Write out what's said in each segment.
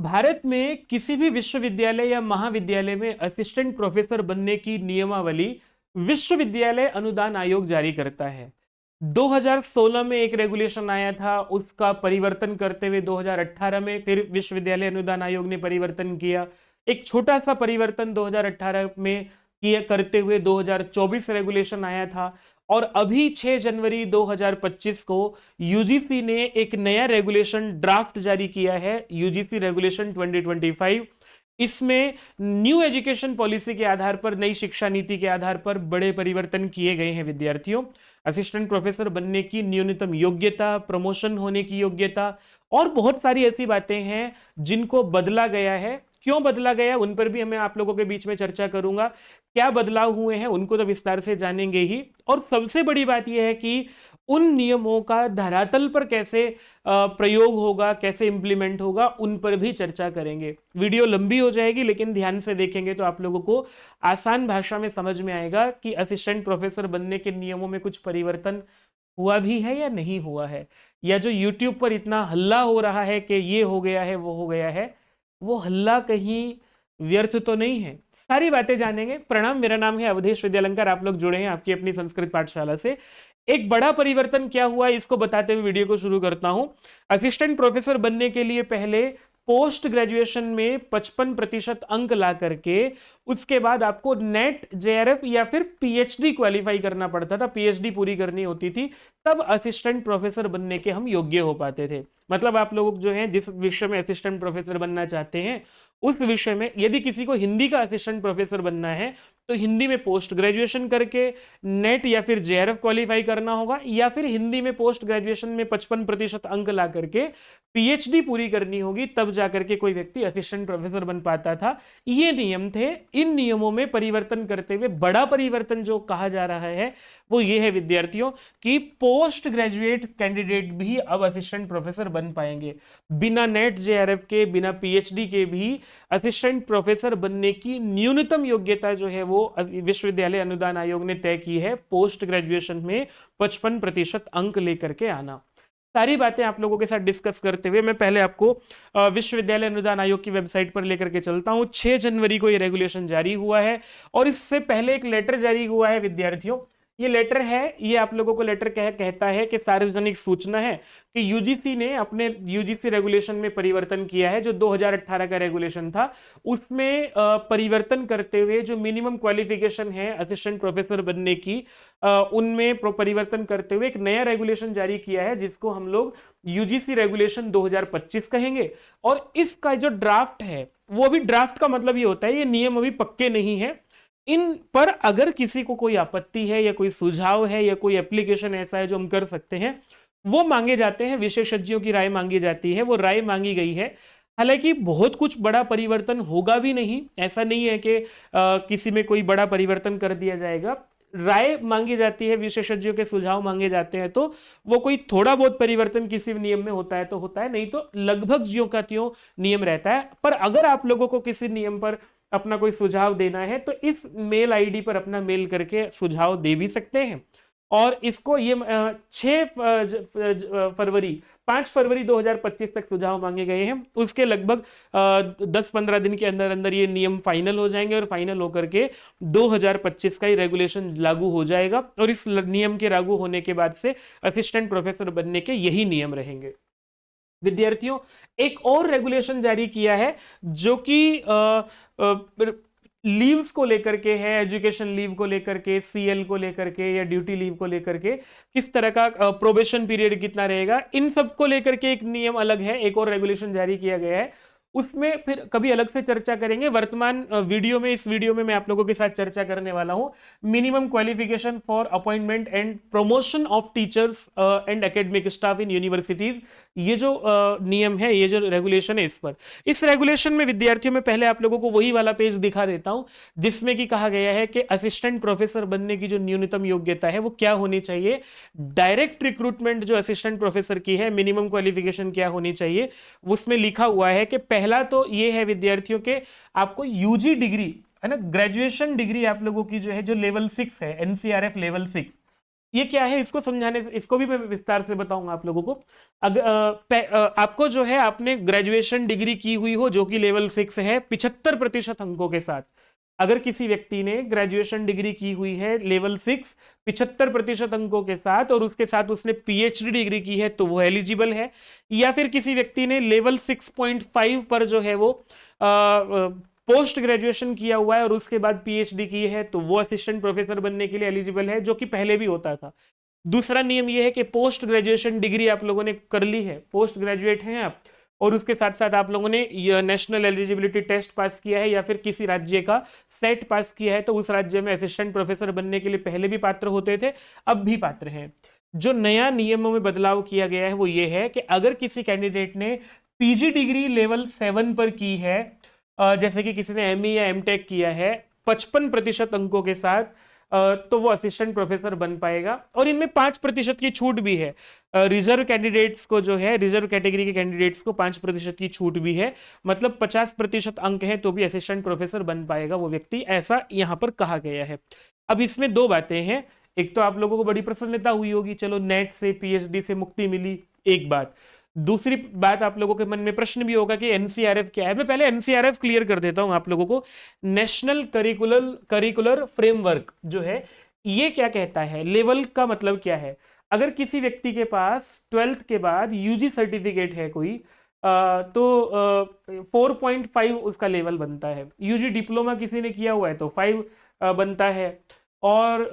भारत में किसी भी विश्वविद्यालय या महाविद्यालय में असिस्टेंट प्रोफेसर बनने की नियमावली विश्वविद्यालय अनुदान आयोग जारी करता है। 2016 में एक रेगुलेशन आया था, उसका परिवर्तन करते हुए 2018 में फिर विश्वविद्यालय अनुदान आयोग ने परिवर्तन किया। एक छोटा सा परिवर्तन 2018 में किया करते हुए 2024 रेगुलेशन आया था। और अभी 6 जनवरी 2025 को यूजीसी ने एक नया रेगुलेशन ड्राफ्ट जारी किया है, यूजीसी रेगुलेशन 2025। इसमें न्यू एजुकेशन पॉलिसी के आधार पर, नई शिक्षा नीति के आधार पर बड़े परिवर्तन किए गए हैं। विद्यार्थियों, असिस्टेंट प्रोफेसर बनने की न्यूनतम योग्यता, प्रमोशन होने की योग्यता और बहुत सारी ऐसी बातें हैं जिनको बदला गया है। क्यों बदला गया उन पर भी मैं आप लोगों के बीच में चर्चा करूंगा। क्या बदलाव हुए हैं उनको तो विस्तार से जानेंगे ही। और सबसे बड़ी बात यह है कि उन नियमों का धरातल पर कैसे प्रयोग होगा, कैसे इंप्लीमेंट होगा, उन पर भी चर्चा करेंगे। वीडियो लंबी हो जाएगी लेकिन ध्यान से देखेंगे तो आप लोगों को आसान भाषा में समझ में आएगा कि असिस्टेंट प्रोफेसर बनने के नियमों में कुछ परिवर्तन हुआ भी है या नहीं हुआ है, या जो यूट्यूब पर इतना हल्ला हो रहा है कि ये हो गया है, वो हो गया है, वो हल्ला कहीं व्यर्थ तो नहीं है। सारी बातें जानेंगे। प्रणाम, मेरा नाम है अवधेश विद्यालंकार। आप लोग जुड़े हैं आपकी अपनी संस्कृत पाठशाला से। एक बड़ा परिवर्तन क्या हुआ इसको बताते हुए वीडियो को शुरू करता हूं। असिस्टेंट प्रोफेसर बनने के लिए पहले पोस्ट ग्रेजुएशन में 55% अंक ला करके उसके बाद आपको नेट, जेआरएफ या फिर पीएचडी क्वालिफाई करना पड़ता था, पीएचडी पूरी करनी होती थी, तब असिस्टेंट प्रोफेसर बनने के हम योग्य हो पाते थे। मतलब आप लोग जो हैं जिस विषय में असिस्टेंट प्रोफेसर बनना चाहते हैं उस विषय में यदि किसी को हिंदी का असिस्टेंट प्रोफेसर बनना है तो हिंदी में पोस्ट ग्रेजुएशन करके नेट या फिर जेआरएफ क्वालिफाई करना होगा, या फिर हिंदी में पोस्ट ग्रेजुएशन में 55% अंक ला करके पीएचडी पूरी करनी होगी, तब जाकर के कोई व्यक्ति असिस्टेंट प्रोफेसर बन पाता था। ये नियम थे। इन नियमों में परिवर्तन करते हुए बड़ा परिवर्तन जो कहा जा रहा है वो ये है विद्यार्थियों कि पोस्ट ग्रेजुएट कैंडिडेट भी अब असिस्टेंट प्रोफेसर बन पाएंगे। बिना नेट, जेआरएफ के, बिना पीएचडी के भी असिस्टेंट प्रोफेसर बनने की न्यूनतम योग्यता जो है वो विश्वविद्यालय अनुदान आयोग ने तय की है, पोस्ट ग्रेजुएशन में 55% अंक लेकर के आना। सारी बातें आप लोगों के साथ डिस्कस करते हुए मैं पहले आपको विश्वविद्यालय अनुदान आयोग की वेबसाइट पर लेकर के चलता हूं। 6 जनवरी को ये रेगुलेशन जारी हुआ है और इससे पहले एक लेटर जारी हुआ है विद्यार्थियों। ये लेटर है, ये आप लोगों को लेटर कहता है कि सार्वजनिक सूचना है कि यूजीसी ने अपने यूजीसी रेगुलेशन में परिवर्तन किया है। जो 2018 का रेगुलेशन था उसमें परिवर्तन करते हुए जो मिनिमम क्वालिफिकेशन है असिस्टेंट प्रोफेसर बनने की, उनमें परिवर्तन करते हुए एक नया रेगुलेशन जारी किया है जिसको हम लोग यूजीसी रेगुलेशन 2025 कहेंगे। और इसका जो ड्राफ्ट है वो अभी, ड्राफ्ट का मतलब ये होता है ये नियम अभी पक्के नहीं है। इन पर अगर किसी को कोई आपत्ति है या कोई सुझाव है या कोई एप्लीकेशन ऐसा है जो हम कर सकते हैं, वो मांगे जाते हैं। विशेषज्ञों की राय मांगी जाती है, वो राय मांगी गई है। हालांकि बहुत कुछ बड़ा परिवर्तन होगा भी नहीं, ऐसा नहीं है कि किसी में कोई बड़ा परिवर्तन कर दिया जाएगा। राय मांगी जाती है, विशेषज्ञों के सुझाव मांगे जाते हैं, तो वो कोई थोड़ा बहुत परिवर्तन किसी नियम में होता है तो होता है, नहीं तो लगभग ज्यों का त्यों नियम रहता है। पर अगर आप लोगों को किसी नियम पर अपना कोई सुझाव देना है तो इस मेल आईडी पर अपना मेल करके सुझाव दे भी सकते हैं। और इसको ये 5 फरवरी 2025 तक सुझाव मांगे गए हैं। उसके लगभग 10-15 दिन के अंदर अंदर ये नियम फाइनल हो जाएंगे और फाइनल होकर के 2025 का ही रेगुलेशन लागू हो जाएगा। और इस नियम के लागू होने के बाद से असिस्टेंट प्रोफेसर बनने के यही नियम रहेंगे। विद्यार्थियों, एक और रेगुलेशन जारी किया है जो कि लीव्स को लेकर के है, एजुकेशन लीव को लेकर के, सीएल को लेकर के या ड्यूटी लीव को लेकर के, किस तरह का प्रोबेशन पीरियड कितना रहेगा, इन सब को लेकर के एक नियम अलग है, एक और रेगुलेशन जारी किया गया है। उसमें फिर कभी अलग से चर्चा करेंगे। वर्तमान वीडियो में, इस वीडियो में मैं आप लोगों के साथ चर्चा करने वाला हूं minimum qualification for appointment and promotion of teachers and academic staff in universities. ये जो नियम है, ये जो रेगुलेशन है, इस पर, इस रेगुलेशन में विद्यार्थियों में पहले आप लोगों को वही वाला पेज दिखा देता हूं जिसमें कि कहा गया है कि असिस्टेंट प्रोफेसर बनने की जो न्यूनतम योग्यता है वो क्या होनी चाहिए। डायरेक्ट रिक्रूटमेंट जो असिस्टेंट प्रोफेसर की है, मिनिमम क्वालिफिकेशन क्या होनी चाहिए, उसमें लिखा हुआ है कि पहला तो ये है विद्यार्थियों के आपको यूजी डिग्री है ना, ग्रेजुएशन डिग्री आप लोगों की जो है, जो लेवल 6 है, एनसीआरएफ लेवल 6, ये क्या है इसको समझाने, इसको भी मैं विस्तार से बताऊंगा आप लोगों को। अगर आपको जो है, आपने ग्रेजुएशन डिग्री की हुई हो जो कि लेवल 6 है 75% अंकों के साथ, अगर किसी व्यक्ति ने ग्रेजुएशन डिग्री की हुई है लेवल 6 75% अंकों के साथ और उसके साथ उसने पीएचडी डिग्री की है तो वो एलिजिबल है। या फिर किसी व्यक्ति ने लेवल 6.5 पर जो है वो पोस्ट ग्रेजुएशन किया हुआ है और उसके बाद पीएचडी की है तो वो असिस्टेंट प्रोफेसर बनने के लिए एलिजिबल है, जो कि पहले भी होता था। दूसरा नियम यह है कि पोस्ट ग्रेजुएशन डिग्री आप लोगों ने कर ली है, पोस्ट ग्रेजुएट हैं आप, और उसके साथ साथ आप लोगों ने नेशनल एलिजिबिलिटी टेस्ट पास किया है या फिर किसी राज्य का सेट पास किया है, तो उस राज्य में असिस्टेंट प्रोफेसर बनने के लिए पहले भी पात्र होते थे, अब भी पात्र हैं। जो नया नियमों में बदलाव किया गया है वो ये है कि अगर किसी कैंडिडेट ने पीजी डिग्री लेवल 7 पर की है, जैसे कि किसी ने एमई या एमटेक किया है 55% अंकों के साथ, तो वो असिस्टेंट प्रोफेसर बन पाएगा। और इनमें 5% की छूट भी है, रिजर्व कैंडिडेट्स को जो है, रिजर्व कैटेगरी के कैंडिडेट्स को 5% की छूट भी है, मतलब 50% अंक है तो भी असिस्टेंट प्रोफेसर बन पाएगा वो व्यक्ति, ऐसा यहां पर कहा गया है। अब इसमें दो बातें हैं, एक तो आप लोगों को बड़ी प्रसन्नता हुई होगी, चलो नेट से पीएचडी से मुक्ति मिली, एक बात। दूसरी बात, आप लोगों के मन में प्रश्न भी होगा कि एनसीआरएफ क्या है। मैं पहले एनसीआरएफ क्लियर कर देता हूं आप लोगों को। नेशनल करिकुलर फ्रेमवर्क जो है ये क्या कहता है, लेवल का मतलब क्या है। अगर किसी व्यक्ति के पास 12th के बाद यूजी सर्टिफिकेट है कोई, तो 4.5 उसका लेवल बनता है। यूजी डिप्लोमा किसी ने किया हुआ है तो 5 बनता है, और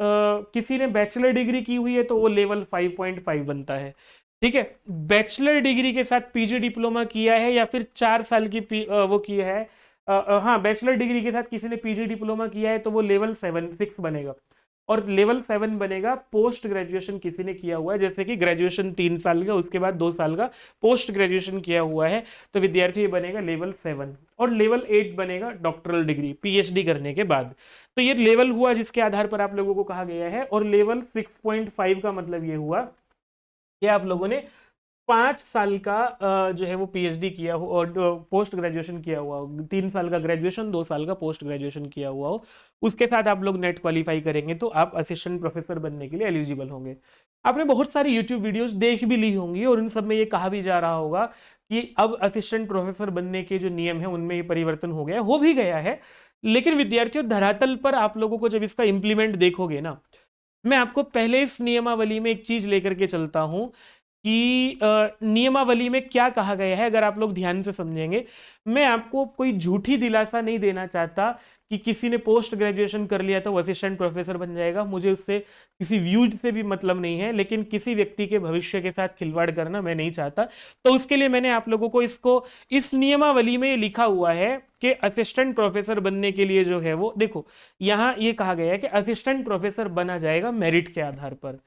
किसी ने बैचलर डिग्री की हुई है तो वो लेवल 5.5 बनता है। ठीक है, बैचलर डिग्री के साथ पीजी डिप्लोमा किया है या फिर 4 साल की वो किया है, हाँ बैचलर डिग्री के साथ किसी ने पीजी डिप्लोमा किया है तो वो लेवल 6 बनेगा। और लेवल 7 बनेगा पोस्ट ग्रेजुएशन किसी ने किया हुआ है, जैसे कि ग्रेजुएशन 3 साल का उसके बाद 2 साल का पोस्ट ग्रेजुएशन किया हुआ है तो विद्यार्थी ये बनेगा लेवल 7। और लेवल 8 बनेगा डॉक्टरल डिग्री पीएचडी करने के बाद। तो ये लेवल हुआ जिसके आधार पर आप लोगों को कहा गया है। और लेवल 6.5 का मतलब ये हुआ कि आप लोगों ने 5 साल का जो है वो पीएचडी किया हो और पोस्ट ग्रेजुएशन किया हुआ हो, 3 साल का ग्रेजुएशन 2 साल का पोस्ट ग्रेजुएशन किया हुआ हो, उसके साथ आप लोग नेट क्वालिफाई करेंगे तो आप असिस्टेंट प्रोफेसर बनने के लिए एलिजिबल होंगे। आपने बहुत सारी यूट्यूब वीडियोस देख भी ली होंगी और उन सब में ये कहा भी जा रहा होगा कि अब असिस्टेंट प्रोफेसर बनने के जो नियम है उनमें ये परिवर्तन हो गया, हो भी गया है। लेकिन विद्यार्थियों, धरातल पर आप लोगों को जब इसका इंप्लीमेंट देखोगे ना, मैं आपको पहले इस नियमावली में एक चीज लेकर के चलता हूं कि नियमावली में क्या कहा गया है। अगर आप लोग ध्यान से समझेंगे, मैं आपको कोई झूठी दिलासा नहीं देना चाहता कि किसी ने पोस्ट ग्रेजुएशन कर लिया तो वो असिस्टेंट प्रोफेसर बन जाएगा, मुझे उससे किसी व्यूज से भी मतलब नहीं है, लेकिन किसी व्यक्ति के भविष्य के साथ खिलवाड़ करना मैं नहीं चाहता। तो उसके लिए मैंने आप लोगों को इसको इस नियमावली में लिखा हुआ है कि असिस्टेंट प्रोफेसर बनने के लिए जो है वो देखो, यहां ये कहा गया है कि असिस्टेंट प्रोफेसर बना जाएगा मेरिट के आधार पर।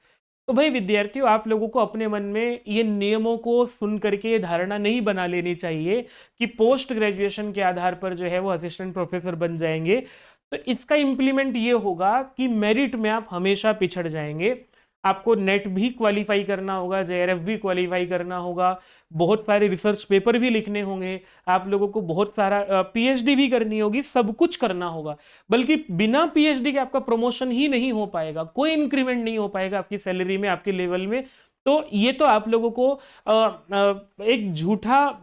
तो भाई विद्यार्थियों, आप लोगों को अपने मन में ये नियमों को सुन करके धारणा नहीं बना लेनी चाहिए कि पोस्ट ग्रेजुएशन के आधार पर जो है वो असिस्टेंट प्रोफेसर बन जाएंगे। तो इसका इंप्लीमेंट ये होगा कि मेरिट में आप हमेशा पिछड़ जाएंगे। आपको नेट भी क्वालिफाई करना होगा, जेआरएफ भी क्वालिफाई करना होगा, बहुत सारे रिसर्च पेपर भी लिखने होंगे, आप लोगों को बहुत सारा पीएचडी भी करनी होगी, सब कुछ करना होगा। बल्कि बिना पीएचडी के आपका प्रमोशन ही नहीं हो पाएगा, कोई इंक्रीमेंट नहीं हो पाएगा आपकी सैलरी में, आपके लेवल में। तो ये तो आप लोगों को एक झूठा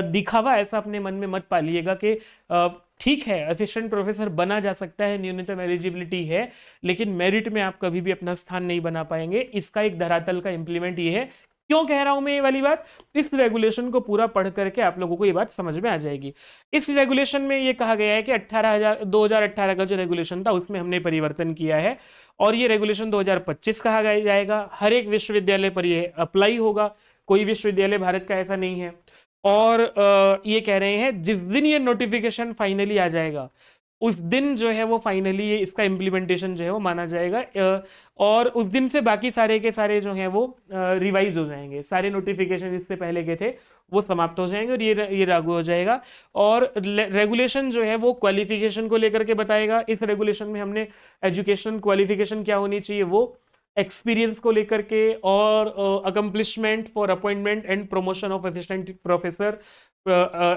दिखावा ऐसा अपने मन में मत पालिएगा कि ठीक है असिस्टेंट प्रोफेसर बना जा सकता है, न्यूनतम एलिजिबिलिटी है, लेकिन मेरिट में आप कभी भी अपना स्थान नहीं बना पाएंगे। इसका एक धरातल का इंप्लीमेंट ये है। क्यों कह रहा हूं मैं ये वाली बात, इस रेगुलेशन को पूरा पढ़ करके आप लोगों को ये बात समझ में आ जाएगी। इस रेगुलेशन में ये कहा गया है कि 2018 का जो रेगुलेशन था उसमें हमने परिवर्तन किया है और ये रेगुलेशन 2025 कहा जाएगा। हर एक विश्वविद्यालय पर ये अप्लाई होगा, कोई विश्वविद्यालय भारत का ऐसा नहीं है। और ये कह रहे हैं जिस दिन ये नोटिफिकेशन फाइनली आ जाएगा उस दिन जो है वो फाइनली ये इसका इम्प्लीमेंटेशन जो है वो माना जाएगा, और उस दिन से बाकी सारे के सारे जो हैं वो रिवाइज हो जाएंगे। सारे नोटिफिकेशन इससे पहले के थे वो समाप्त हो जाएंगे और ये लागू हो जाएगा। और रेगुलेशन जो है वो क्वालिफिकेशन को लेकर के बताएगा। इस रेगुलेशन में हमने एजुकेशन क्वालिफिकेशन क्या होनी चाहिए वो एक्सपीरियंस को लेकर के, और accomplishment for appointment and promotion of assistant professor,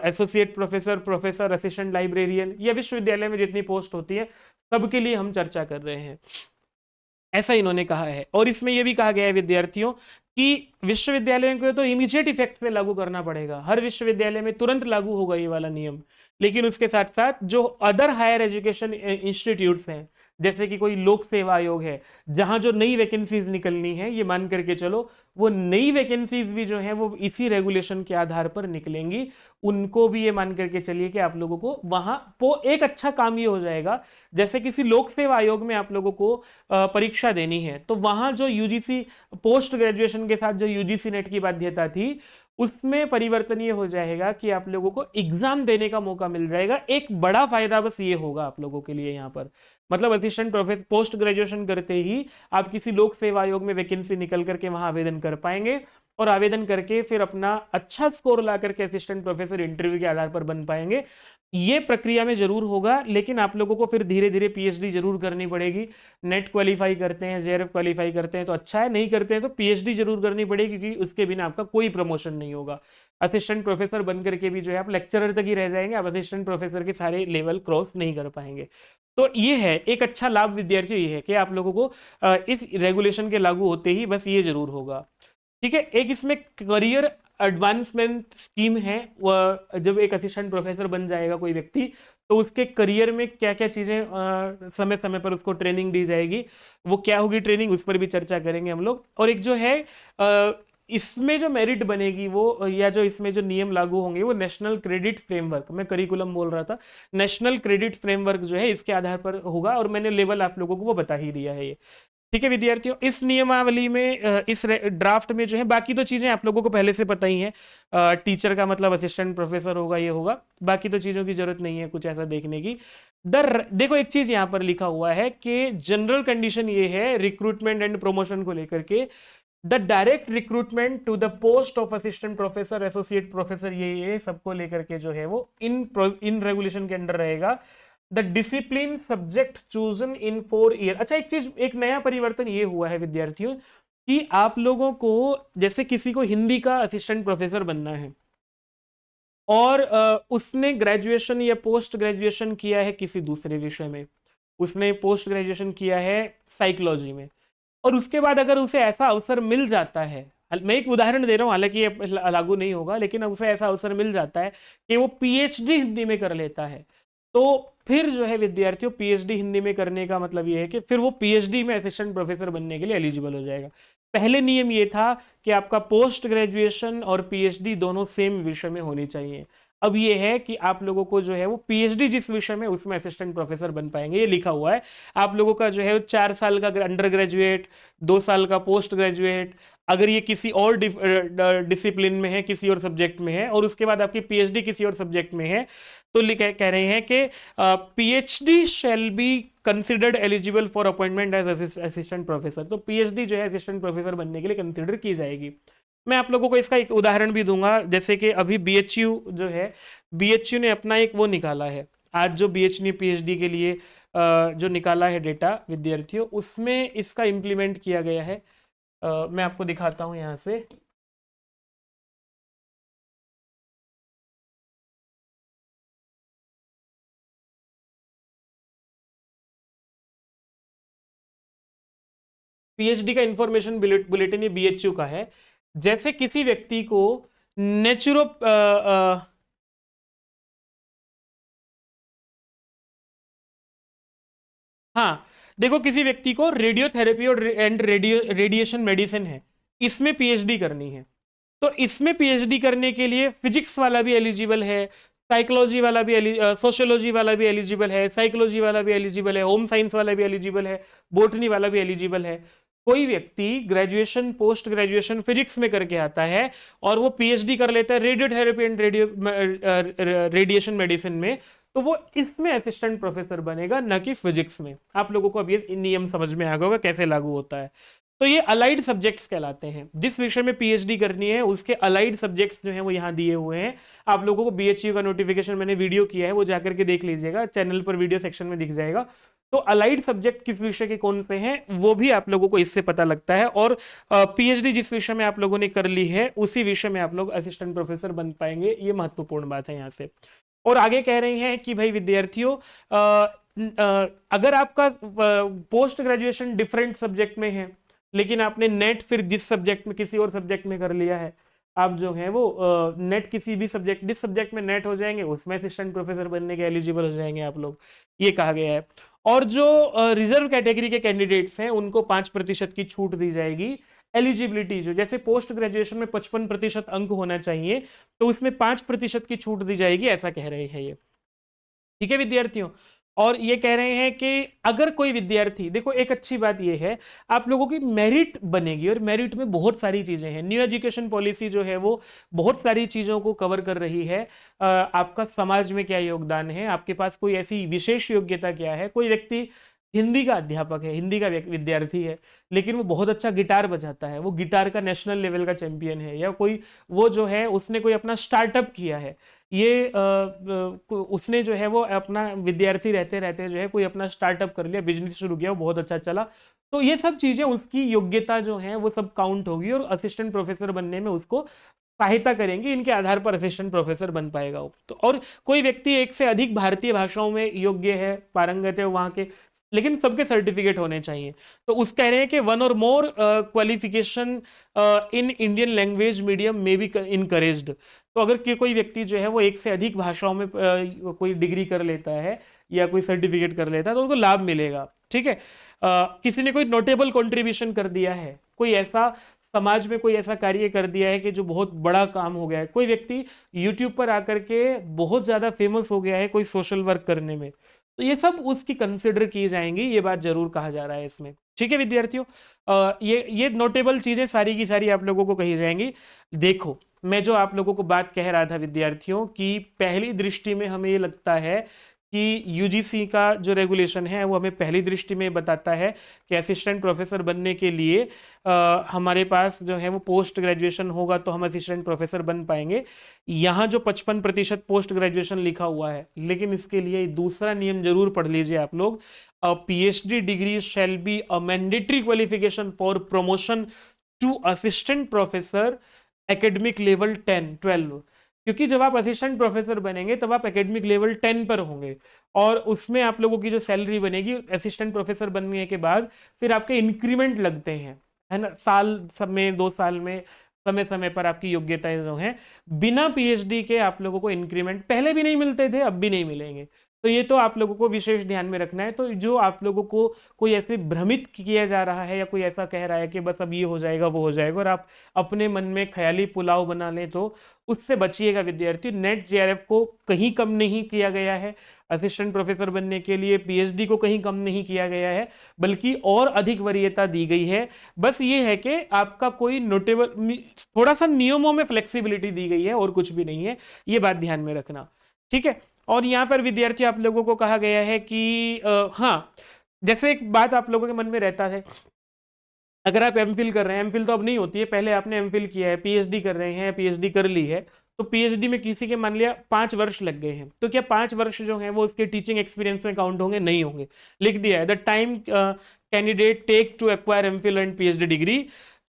associate professor, professor, assistant librarian, या विश्वविद्यालय में जितनी पोस्ट होती है सबके लिए हम चर्चा कर रहे हैं। ऐसा इन्होंने कहा है। और इसमें यह भी कहा गया है विद्यार्थियों कि विश्वविद्यालयों को तो इमीडिएट इफेक्ट से लागू करना पड़ेगा, हर विश्वविद्यालय में तुरंत लागू होगा ये वाला नियम। लेकिन उसके साथ साथ जो अदर हायर एजुकेशन इंस्टीट्यूट्स हैं, जैसे कि कोई लोक सेवा आयोग है, जहां जो नई वैकेंसीज निकलनी है, ये मान करके चलो वो नई वैकेंसीज भी जो है वो इसी रेगुलेशन के आधार पर निकलेंगी। उनको भी ये मान करके चलिए कि आप लोगों को वहां एक अच्छा काम ये हो जाएगा, जैसे किसी लोक सेवा आयोग में आप लोगों को परीक्षा देनी है, तो वहां जो यूजीसी पोस्ट ग्रेजुएशन के साथ जो यूजीसी नेट की बाध्यता थी, उसमें परिवर्तन ये हो जाएगा कि आप लोगों को एग्जाम देने का मौका मिल जाएगा। एक बड़ा फायदा बस ये होगा आप लोगों के लिए यहाँ पर, मतलब असिस्टेंट प्रोफेसर पोस्ट ग्रेजुएशन करते ही आप किसी लोक सेवा आयोग में वैकेंसी निकल करके वहां आवेदन कर पाएंगे, और आवेदन करके फिर अपना अच्छा स्कोर ला करके असिस्टेंट प्रोफेसर इंटरव्यू के आधार पर बन पाएंगे। ये प्रक्रिया में जरूर होगा, लेकिन आप लोगों को फिर धीरे धीरे पीएचडी जरूर करनी पड़ेगी। नेट क्वालिफाई करते हैं, जेआरएफ क्वालिफाई करते हैं तो अच्छा है, नहीं करते हैं तो पीएचडी जरूर करनी पड़ेगी, क्योंकि उसके बिना आपका कोई प्रमोशन नहीं होगा। असिस्टेंट प्रोफेसर बन करके भी जो है आप लेक्चरर तक ही रह जाएंगे, आप असिस्टेंट प्रोफेसर के सारे लेवल क्रॉस नहीं कर पाएंगे। तो ये है एक अच्छा लाभ विद्यार्थियों, ये है कि आप लोगों को इस रेगुलेशन के लागू होते ही बस ये जरूर होगा। ठीक है, एक इसमें करियर एडवांसमेंट स्कीम है। वह जब एक असिस्टेंट प्रोफेसर बन जाएगा कोई व्यक्ति, तो उसके करियर में क्या क्या चीजें समय समय पर उसको ट्रेनिंग दी जाएगी, वो क्या होगी ट्रेनिंग, उस पर भी चर्चा करेंगे हम लोग। और एक जो है इसमें जो मेरिट बनेगी वो, या जो इसमें जो नियम लागू होंगे वो नेशनल क्रेडिट फ्रेमवर्क, मैं करिकुलम बोल रहा था, नेशनल क्रेडिट फ्रेमवर्क जो है इसके आधार पर होगा, और मैंने लेवल आप लोगों को वो बता ही दिया है ये। ठीक है विद्यार्थियों, इस नियमावली में इस ड्राफ्ट में जो है बाकी तो चीजें आप लोगों को पहले से पता ही है। टीचर का मतलब असिस्टेंट प्रोफेसर होगा, ये होगा, बाकी तो चीजों की जरूरत नहीं है कुछ ऐसा देखने की। देखो एक चीज यहां पर लिखा हुआ है कि जनरल कंडीशन ये है रिक्रूटमेंट एंड प्रमोशन को लेकर के, the direct recruitment to the post of assistant professor, associate professor, ये सबको लेकर के जो है वो इन रेगुलेशन के अंडर रहेगा। The discipline subject chosen in 4 year. अच्छा एक चीज, एक नया परिवर्तन ये हुआ है विद्यार्थियों कि आप लोगों को, जैसे किसी को हिंदी का असिस्टेंट प्रोफेसर बनना है और उसने ग्रेजुएशन या पोस्ट ग्रेजुएशन किया है किसी दूसरे विषय में, उसने पोस्ट ग्रेजुएशन किया है साइकोलॉजी में, और उसके बाद अगर उसे ऐसा अवसर मिल जाता है, मैं एक उदाहरण दे रहा हूं, हालांकि ये लागू नहीं होगा, लेकिन उसे ऐसा अवसर मिल जाता है कि वो पीएचडी हिंदी में कर लेता है, तो फिर जो है विद्यार्थियों पीएचडी हिंदी में करने का मतलब ये है कि फिर वो पीएचडी में असिस्टेंट प्रोफेसर बनने के लिए एलिजिबल हो जाएगा। पहले नियम ये था कि आपका पोस्ट ग्रेजुएशन और पीएचडी दोनों सेम विषय में होनी चाहिए। अब ये है कि आप लोगों को जो है वो पीएचडी जिस विषय में उसमें असिस्टेंट प्रोफेसर बन पाएंगे, ये लिखा हुआ है। आप लोगों का जो है 4 साल का अंडर ग्रेजुएट, 2 साल का पोस्ट ग्रेजुएट, अगर ये किसी और डिसिप्लिन में है, किसी और सब्जेक्ट में है, और उसके बाद आपकी पीएचडी किसी और सब्जेक्ट में है, तो कह रहे हैं कि PhD shall be considered eligible for appointment as assistant professor. तो पीएचडी जो है असिस्टेंट प्रोफेसर बनने के लिए कंसिडर की जाएगी। मैं आप लोगों को इसका एक उदाहरण भी दूंगा, जैसे कि अभी बीएचयू जो है, बीएचयू ने अपना एक वो निकाला है, आज जो बीएचयू ने पीएचडी के लिए जो निकाला है डेटा विद्यार्थियों, उसमें इसका इंप्लीमेंट किया गया है। मैं आपको दिखाता हूं यहां से। पीएचडी का इंफॉर्मेशन बुलेटिन ये बीएचयू का है। जैसे किसी व्यक्ति को नेचुरो हाँ, देखो किसी व्यक्ति को रेडियोथेरेपी और रेडिएशन मेडिसिन है, इसमें पीएचडी करनी है, तो इसमें पीएचडी करने के लिए फिजिक्स वाला भी एलिजिबल है, साइकोलॉजी वाला भी, सोशियोलॉजी वाला भी एलिजिबल है, साइकोलॉजी वाला भी एलिजिबल है, होम साइंस वाला भी एलिजिबल है, बोटनी वाला भी एलिजिबल है। कोई व्यक्ति ग्रेजुएशन पोस्ट ग्रेजुएशन फिजिक्स में करके आता है और वो पीएचडी कर लेता है रेडियोथेरेपी एंड रेडिएशन मेडिसिन में, तो वो इसमें असिस्टेंट प्रोफेसर बनेगा, न कि फिजिक्स में। आप लोगों को अब ये नियम समझ में आ गया होगा कैसे लागू होता है। तो ये अलाइड सब्जेक्ट्स कहलाते हैं, जिस विषय में पीएचडी करनी है उसके अलाइड सब्जेक्ट्स जो हैं वो यहाँ दिए हुए हैं। आप लोगों को बीएचयू का नोटिफिकेशन मैंने वीडियो किया है, वो जाकर के देख लीजिएगा, चैनल पर वीडियो सेक्शन में दिख जाएगा। तो अलाइड सब्जेक्ट किस विषय के कौन से हैं वो भी आप लोगों को इससे पता लगता है, और पीएचडी जिस विषय में आप लोगों ने कर ली है उसी विषय में आप लोग असिस्टेंट प्रोफेसर बन पाएंगे। ये महत्वपूर्ण बात है यहाँ से। और आगे कह रहे हैं कि भाई विद्यार्थियों अगर आपका पोस्ट ग्रेजुएशन डिफरेंट सब्जेक्ट में है, लेकिन आपने नेट फिर जिस सब्जेक्ट में किसी और सब्जेक्ट में कर लिया है, आप जो है वो नेट किसी भी सब्जेक्ट, जिस सब्जेक्ट में नेट हो जाएंगे उसमें असिस्टेंट प्रोफेसर बनने के एलिजिबल हो जाएंगे आप लोग, ये कहा गया है। और जो रिजर्व कैटेगरी के कैंडिडेट्स हैं उनको 5% की छूट दी जाएगी। एलिजिबिलिटी जो, जैसे पोस्ट ग्रेजुएशन में 55% अंक होना चाहिए, तो उसमें 5% की छूट दी जाएगी, ऐसा कह रहे हैं ये। ठीक है विद्यार्थियों, और ये कह रहे हैं कि अगर कोई विद्यार्थी, देखो एक अच्छी बात ये है, आप लोगों की मेरिट बनेगी, और मेरिट में बहुत सारी चीजें हैं। न्यू एजुकेशन पॉलिसी जो है वो बहुत सारी चीजों को कवर कर रही है। आपका समाज में क्या योगदान है, आपके पास कोई ऐसी विशेष योग्यता क्या है। कोई व्यक्ति हिंदी का अध्यापक है, हिंदी का विद्यार्थी है, लेकिन वो बहुत अच्छा गिटार बजाता है, वो गिटार का नेशनल लेवल का चैंपियन है, या कोई वो जो है उसने कोई अपना स्टार्टअप किया है, ये उसने जो है वो अपना विद्यार्थी रहते रहते जो है कोई अपना स्टार्टअप कर लिया, बिजनेस शुरू किया, वो बहुत अच्छा चला, तो ये सब चीजें उसकी योग्यता जो है वो सब काउंट होगी, और असिस्टेंट प्रोफेसर बनने में उसको सहायता करेंगे, इनके आधार पर असिस्टेंट प्रोफेसर बन पाएगा वो। तो और कोई व्यक्ति एक से अधिक भारतीय भाषाओं में योग्य है, पारंगत है वहां के, लेकिन सबके सर्टिफिकेट होने चाहिए, तो उस कह रहे हैं कि 1 और more qualification in Indian language medium में बी इनकरेज्ड। तो अगर कोई व्यक्ति जो है वो एक से अधिक भाषाओं में कोई डिग्री कर लेता है या कोई सर्टिफिकेट कर लेता है, तो उनको लाभ मिलेगा। ठीक है, किसी ने कोई नोटेबल कंट्रीब्यूशन कर दिया है, कोई ऐसा समाज में कोई ऐसा कार्य कर दिया है कि जो बहुत बड़ा काम हो गया है, कोई व्यक्ति यूट्यूब पर आकर के बहुत ज्यादा फेमस हो गया है कोई सोशल वर्क करने में, तो ये सब उसकी कंसिडर की जाएंगी, ये बात जरूर कहा जा रहा है इसमें। ठीक है विद्यार्थियों, ये नोटेबल चीजें सारी की सारी आप लोगों को कही जाएंगी। देखो मैं जो आप लोगों को बात कह रहा था विद्यार्थियों की, पहली दृष्टि में हमें ये लगता है कि यूजीसी का जो रेगुलेशन है वो हमें पहली दृष्टि में बताता है कि असिस्टेंट प्रोफेसर बनने के लिए हमारे पास जो है वो पोस्ट ग्रेजुएशन होगा तो हम असिस्टेंट प्रोफेसर बन पाएंगे। यहाँ जो 55% पोस्ट ग्रेजुएशन लिखा हुआ है, लेकिन इसके लिए दूसरा नियम जरूर पढ़ लीजिए आप लोग, PhD degree shall be a mandatory qualification for promotion to assistant professor academic level 10-12, क्योंकि जब आप असिस्टेंट प्रोफेसर बनेंगे तब आप एकेडमिक लेवल 10 पर होंगे, और उसमें आप लोगों की जो सैलरी बनेगी असिस्टेंट प्रोफेसर बनने के बाद, फिर आपके इंक्रीमेंट लगते हैं, है ना, साल सब में 2 साल में, समय समय पर आपकी योग्यताएं जो हैं, बिना पीएचडी के आप लोगों को इंक्रीमेंट पहले भी नहीं मिलते थे, अब भी नहीं मिलेंगे। तो ये तो आप लोगों को विशेष ध्यान में रखना है। तो जो आप लोगों को कोई ऐसे भ्रमित किया जा रहा है या कोई ऐसा कह रहा है कि बस अब ये हो जाएगा वो हो जाएगा, और आप अपने मन में ख्याली पुलाव बना लें, तो उससे बचिएगा विद्यार्थी। नेट जेआरएफ को कहीं कम नहीं किया गया है, असिस्टेंट प्रोफेसर बनने के लिए पीएचडी को कहीं कम नहीं किया गया है, बल्कि और अधिक वरीयता दी गई है। बस ये है कि आपका कोई नोटेबल, थोड़ा सा नियमों में फ्लेक्सिबिलिटी दी गई है, और कुछ भी नहीं है, ये बात ध्यान में रखना। ठीक है, और यहाँ पर विद्यार्थी आप लोगों को कहा गया है कि हाँ, जैसे एक बात आप लोगों के मन में रहता है, अगर आप एमफिल कर रहे हैं, एमफिल तो अब नहीं होती है, पहले आपने एमफिल किया है, पीएचडी कर रहे हैं, पीएचडी कर ली है, तो पीएचडी में किसी के मान लिया 5 वर्ष लग गए हैं, तो क्या 5 वर्ष जो है वो उसके टीचिंग एक्सपीरियंस में काउंट होंगे? नहीं होंगे। लिख दिया है, the time candidate take to acquire MPhil and PhD degree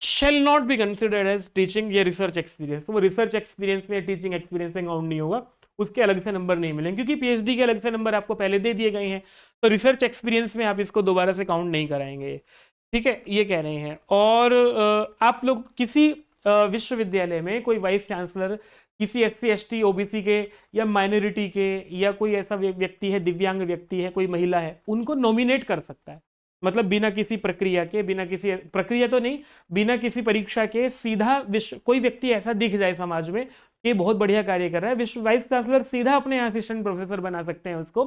shall not be considered as teaching या रिसर्च एक्सपीरियंस। तो वो रिसर्च एक्सपीरियंस में, टीचिंग एक्सपीरियंस में काउंट नहीं होगा, उसके अलग से नंबर नहीं मिलेंगे, क्योंकि पीएचडी के अलग से नंबर आपको पहले दे दिए गए हैं, तो रिसर्च एक्सपीरियंस में आप इसको दोबारा से काउंट नहीं कराएंगे। ठीक है, ये कह रहे हैं। और आप लोग किसी विश्वविद्यालय में कोई वाइस चांसलर किसी एससी एसटी ओबीसी के या माइनॉरिटी के, या कोई ऐसा व्यक्ति है, दिव्यांग व्यक्ति है, कोई महिला है, उनको नॉमिनेट कर सकता है, मतलब बिना किसी प्रक्रिया के, बिना किसी प्रक्रिया तो नहीं, बिना किसी परीक्षा के, सीधा विश्व कोई व्यक्ति ऐसा दिख जाए समाज में कि बहुत बढ़िया कार्य कर रहा है, विश्व वाइस चांसलर सीधा अपने असिस्टेंट प्रोफेसर बना सकते हैं उसको,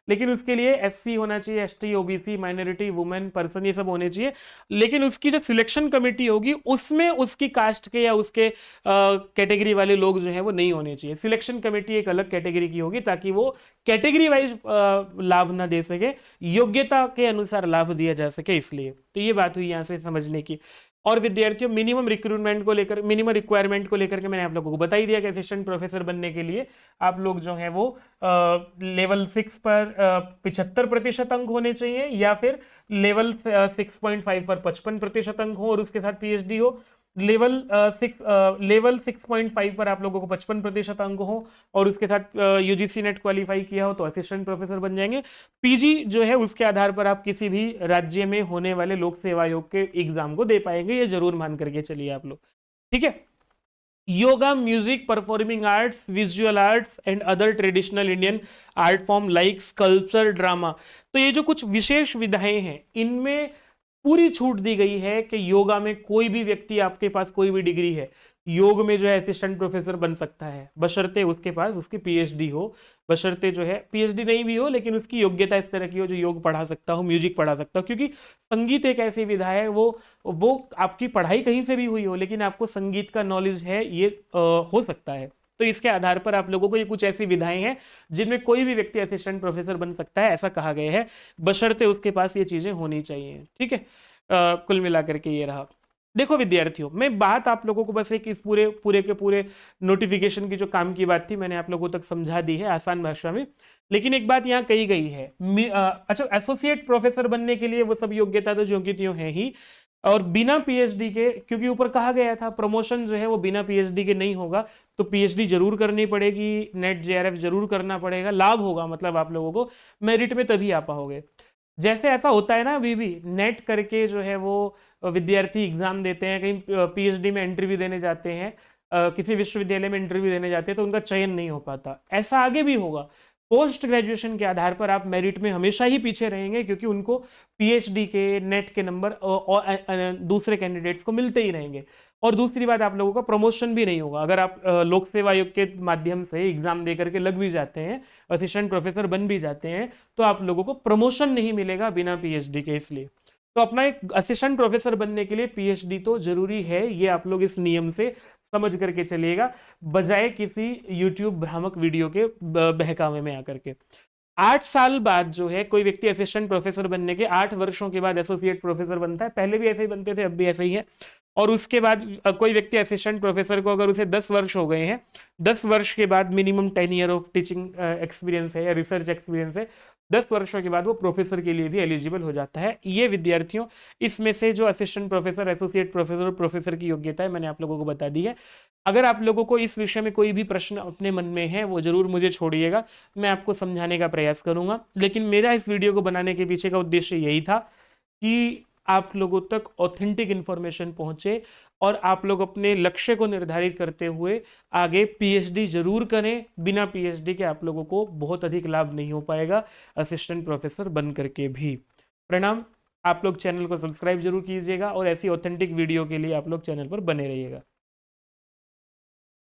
लेकिन उसके लिए एससी होना चाहिए, ST, OBC, minority, women, person, ये सब होने चाहिए। लेकिन उसकी जो सिलेक्शन कमेटी होगी उसमें उसकी कास्ट के या उसके कैटेगरी वाले लोग जो है वो नहीं होने चाहिए। सिलेक्शन कमेटी एक अलग कैटेगरी की होगी, ताकि वो कैटेगरी वाइज लाभ ना दे सके, योग्यता के अनुसार लाभ दिया जा सके, इसलिए। तो ये बात हुई यहाँ से समझने की। और विद्यार्थियों, मिनिमम रिक्रूटमेंट को लेकर, मिनिमम रिक्वायरमेंट को लेकर के मैंने आप लोगों को बता ही दिया कि असिस्टेंट प्रोफेसर बनने के लिए आप लोग जो है वो लेवल 6 पर 75% अंक होने चाहिए, या फिर लेवल 6.5 पर 55% अंक हो और उसके साथ पीएचडी हो, लेवल 6.5 पर आप लोगों को 55% अंक हो और उसके साथ यूजीसी नेट क्वालिफाई किया हो तो असिस्टेंट प्रोफेसर बन जाएंगे। पीजी जो है उसके आधार पर आप किसी भी राज्य में होने वाले लोक सेवा आयोग के एग्जाम को दे पाएंगे, ये जरूर मान करके चलिए आप लोग, ठीक है। Yoga, music, performing arts, visual arts and other traditional Indian art form like sculpture, drama, तो ये जो कुछ विशेष विधाएं हैं इनमें पूरी छूट दी गई है कि योगा में कोई भी व्यक्ति, आपके पास कोई भी डिग्री है, योग में जो है असिस्टेंट प्रोफेसर बन सकता है, बशर्ते उसके पास उसकी पीएचडी हो, बशर्ते जो है पीएचडी नहीं भी हो लेकिन उसकी योग्यता इस तरह की हो जो योग पढ़ा सकता हो, म्यूजिक पढ़ा सकता हो, क्योंकि संगीत एक ऐसी विधा है वो आपकी पढ़ाई कहीं से भी हुई हो लेकिन आपको संगीत का नॉलेज है ये हो सकता है। तो इसके आधार पर आप लोगों को ये कुछ ऐसी विधाएं हैं जिनमें कोई भी व्यक्ति असिस्टेंट प्रोफेसर बन सकता है, ऐसा कहा गया है, बशर्ते उसके पास ये चीजें होनी चाहिए, ठीक है। कुल मिलाकर के ये रहा। देखो विद्यार्थियों, मैं बात आप लोगों को बस एक इस पूरे पूरे के पूरे नोटिफिकेशन की जो काम की बात थी मैंने आप लोगों तक समझा दी है आसान भाषा में, लेकिन एक बात यहाँ कही गई है, अच्छा एसोसिएट प्रोफेसर बनने के लिए वो सब योग्यता तो जो की त्यों है ही, और बिना पीएचडी के, क्योंकि ऊपर कहा गया था प्रमोशन जो है वो बिना पीएचडी के नहीं होगा, तो पीएचडी जरूर करनी पड़ेगी, नेट जेआरएफ जरूर करना पड़ेगा, लाभ होगा मतलब आप लोगों को मेरिट में तभी आ पाओगे। जैसे ऐसा होता है ना अभी भी नेट करके जो है वो विद्यार्थी एग्जाम देते हैं, कहीं पीएचडी में इंटरव्यू देने जाते हैं, किसी विश्वविद्यालय में इंटरव्यू देने जाते हैं तो उनका चयन नहीं हो पाता, ऐसा आगे भी होगा। पोस्ट ग्रेजुएशन के आधार पर आप मेरिट में हमेशा ही पीछे रहेंगे क्योंकि उनको पीएचडी के नेट के नंबर और दूसरे कैंडिडेट्स को मिलते ही रहेंगे। और दूसरी बात, आप लोगों का प्रमोशन भी नहीं होगा अगर आप लोक सेवा आयोग के माध्यम से एग्जाम दे करके लग भी जाते हैं, असिस्टेंट प्रोफेसर बन भी जाते हैं, तो आप लोगों को प्रमोशन नहीं मिलेगा बिना पीएचडी के। इसलिए तो अपना एक असिस्टेंट प्रोफेसर बनने के लिए पीएचडी तो जरूरी है, ये आप लोग इस नियम से समझ करके चलिएगा, बजाय किसी यूट्यूब भ्रामक वीडियो के बहकावे में आकर के। 8 साल बाद जो है कोई व्यक्ति असिस्टेंट प्रोफेसर बनने के 8 वर्षों के बाद एसोसिएट प्रोफेसर बनता है, पहले भी ऐसे ही बनते थे, अब भी ऐसे ही है। और उसके बाद कोई व्यक्ति असिस्टेंट प्रोफेसर को अगर उसे 10 वर्ष हो गए हैं, 10 वर्ष के बाद minimum 10 year of teaching experience है या रिसर्च एक्सपीरियंस है, 10 वर्षों के बाद वो प्रोफेसर के लिए भी एलिजिबल हो जाता है। ये विद्यार्थियों इसमें से जो असिस्टेंट प्रोफेसर, एसोसिएट प्रोफेसर और प्रोफेसर की योग्यता है मैंने आप लोगों को बता दी है। अगर आप लोगों को इस विषय में कोई भी प्रश्न अपने मन में है वो जरूर मुझे छोड़िएगा, मैं आपको समझाने का प्रयास करूंगा। लेकिन मेरा इस वीडियो को बनाने के पीछे का उद्देश्य यही था कि आप लोगों तक ऑथेंटिक इंफॉर्मेशन पहुंचे और आप लोग अपने लक्ष्य को निर्धारित करते हुए आगे पीएचडी जरूर करें। बिना पीएचडी के आप लोगों को बहुत अधिक लाभ नहीं हो पाएगा असिस्टेंट प्रोफेसर बन करके भी। प्रणाम। आप लोग चैनल को सब्सक्राइब जरूर कीजिएगा और ऐसी ऑथेंटिक वीडियो के लिए आप लोग चैनल पर बने रहिएगा।